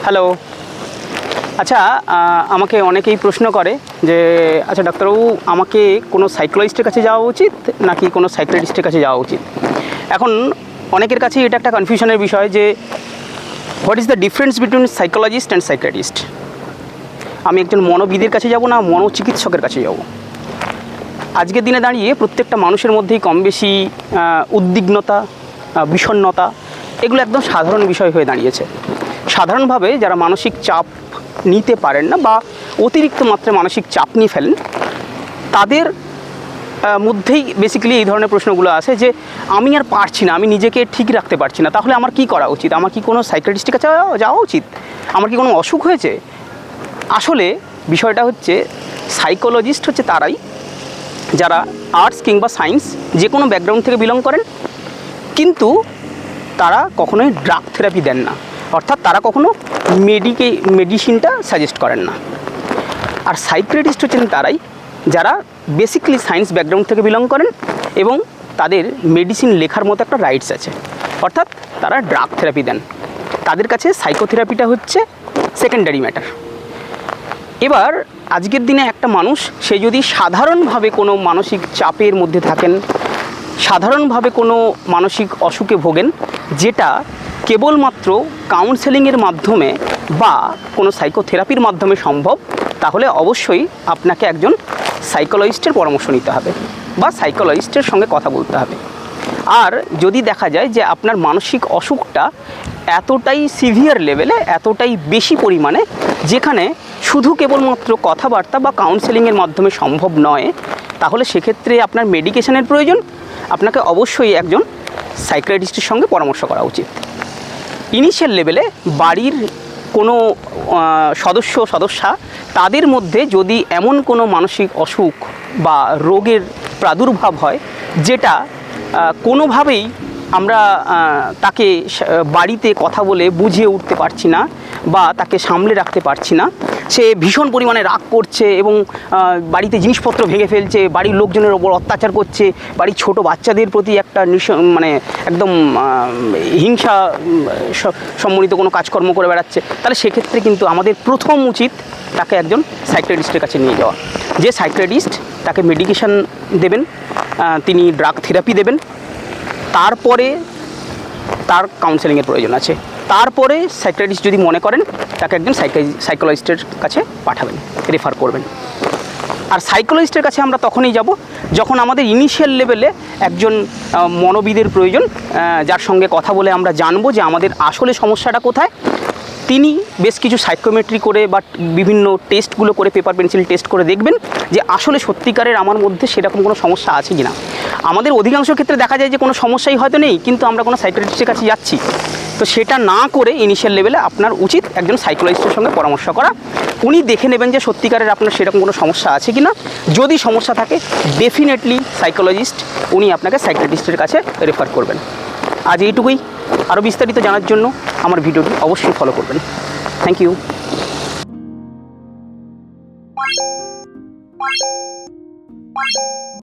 Hello. আচ্ছা, আমাকে অনেকেই প্রশ্ন করে যে আচ্ছা ডাক্তারবাবু, আমাকে কোনো সাইকোলজিস্টের কাছে যাওয়া উচিত নাকি কোনো সাইকিয়াট্রিস্টের কাছে যাওয়া উচিত? এখন অনেকের কাছে এটা একটা কনফিউশনের বিষয় যে what is the difference between psychologist and psychiatrist. আমি একজন মনোবিদের কাছে যাব না মনোচিকিৎসকের কাছে যাব? আজকের দিনে দাঁড়িয়ে প্রত্যেকটা মানুষের মধ্যেই কম বেশি উদ্বিগ্নতা, বিষণ্ণতা এগুলো একদম সাধারণ বিষয় হয়ে দাঁড়িয়েছে। সাধারণভাবে যারা মানসিক চাপ নিতে পারেন না বা অতিরিক্ত মাত্রায় মানসিক চাপ নিয়ে ফেলেন, তাদের মধ্যেই বেসিক্যালি এই ধরনের প্রশ্নগুলো আসে যে আমি আর পারছি না, আমি নিজেকে ঠিক রাখতে পারছি না, তাহলে আমার কি করা উচিত? আমার কি কোনো সাইকিয়াট্রিস্টের কাছে যাওয়া উচিত? আমার কি কোনো অসুখ হয়েছে? আসলে বিষয়টা হচ্ছে, সাইকোলজিস্ট হচ্ছে তারাই যারা আর্টস কিংবা সায়েন্স যে কোনো ব্যাকগ্রাউন্ড থেকে বিলং করেন, কিন্তু তারা কখনোই ড্রাগ থেরাপি দেন না, অর্থাৎ তারা কখনো মেডিসিনটা সাজেস্ট করেন না। আর সাইকিয়াট্রিস্ট হচ্ছেন তারাই যারা বেসিক্যালি সায়েন্স ব্যাকগ্রাউন্ড থেকে বিলং করেন এবং তাদের মেডিসিন লেখার মতো একটা রাইটস আছে, অর্থাৎ তারা ড্রাগ থেরাপি দেন। তাদের কাছে সাইকোথেরাপিটা হচ্ছে সেকেন্ডারি ম্যাটার। এবার আজকের দিনে একটা মানুষ, সে যদি সাধারণভাবে কোনো মানসিক চাপের মধ্যে থাকেন, সাধারণভাবে কোনো মানসিক অসুখে ভোগেন, যেটা কেবলমাত্র কাউন্সেলিংয়ের মাধ্যমে বা কোনো সাইকোথেরাপির মাধ্যমে সম্ভব, তাহলে অবশ্যই আপনাকে একজন সাইকোলজিস্টের পরামর্শ নিতে হবে বা সাইকোলজিস্টের সঙ্গে কথা বলতে হবে। আর যদি দেখা যায় যে আপনার মানসিক অসুখটা এতটাই সিভিয়ার লেভেলে, এতটাই বেশি পরিমাণে, যেখানে শুধু কেবলমাত্র কথাবার্তা বা কাউন্সেলিংয়ের মাধ্যমে সম্ভব নয়, তাহলে সেক্ষেত্রে আপনার মেডিকেশনের প্রয়োজন। আপনাকে অবশ্যই একজন সাইকিয়াট্রিস্টের সঙ্গে পরামর্শ করা উচিত। ইনিশিয়াল লেভেলে বাড়ির কোনো সদস্যা তাদের মধ্যে যদি এমন কোনো মানসিক অসুখ বা রোগের প্রাদুর্ভাব হয় যেটা কোনোভাবেই আমরা তাকে বাড়িতে কথা বলে বুঝিয়ে উঠতে পারছি না বা তাকে সামলে রাখতে পারছি না, সে ভীষণ পরিমাণে রাগ করছে এবং বাড়িতে জিনিসপত্র ভেঙে ফেলছে, বাড়ির লোকজনের ওপর অত্যাচার করছে, বাড়ির ছোট বাচ্চাদের প্রতি একটা মানে একদম হিংসা সম্বলিত কোনো কাজকর্ম করে বেড়াচ্ছে, তাহলে সেক্ষেত্রে কিন্তু আমাদের প্রথম উচিত তাকে একজন সাইকিয়াট্রিস্টের কাছে নিয়ে যাওয়া। যে সাইকিয়াট্রিস্ট তাকে মেডিকেশন দেবেন, তিনি ড্রাগ থেরাপি দেবেন, তারপরে তার কাউন্সেলিংয়ের প্রয়োজন আছে, তারপরে সাইকিয়াট্রিস্ট যদি মনে করেন তাকে একজন সাইকোলজিস্টের কাছে পাঠাবেন, রেফার করবেন। আর সাইকোলজিস্টের কাছে আমরা তখনই যাব যখন আমাদের ইনিশিয়াল লেভেলে একজন মনোবিদের প্রয়োজন, যার সঙ্গে কথা বলে আমরা জানবো যে আমাদের আসলে সমস্যাটা কোথায়। তিনি বেশ কিছু সাইকোমেট্রি করে বা বিভিন্ন টেস্টগুলো করে, পেপার পেন্সিল টেস্ট করে দেখবেন যে আসলে সত্যিকারের আমার মধ্যে সেরকম কোনো সমস্যা আছে কি না। আমাদের অধিকাংশ ক্ষেত্রে দেখা যায় যে কোনো সমস্যাই হয়তো নেই, কিন্তু আমরা কোনো সাইকিয়াট্রিস্টের কাছে যাচ্ছি। তো সেটা না করে ইনিশিয়াল লেভেলে আপনার উচিত একজন সাইকোলজিস্টের সঙ্গে পরামর্শ করা। উনি দেখে নেবেন যে সত্যিকারের আপনার সেরকম কোনো সমস্যা আছে কি না। যদি সমস্যা থাকে, ডেফিনেটলি সাইকোলজিস্ট উনি আপনাকে সাইকিয়াট্রিস্টের কাছে রেফার করবেন। আজ এইটুকুই। আরও বিস্তারিত জানার জন্য আমার ভিডিওটি অবশ্যই ফলো করবেন। Thank you.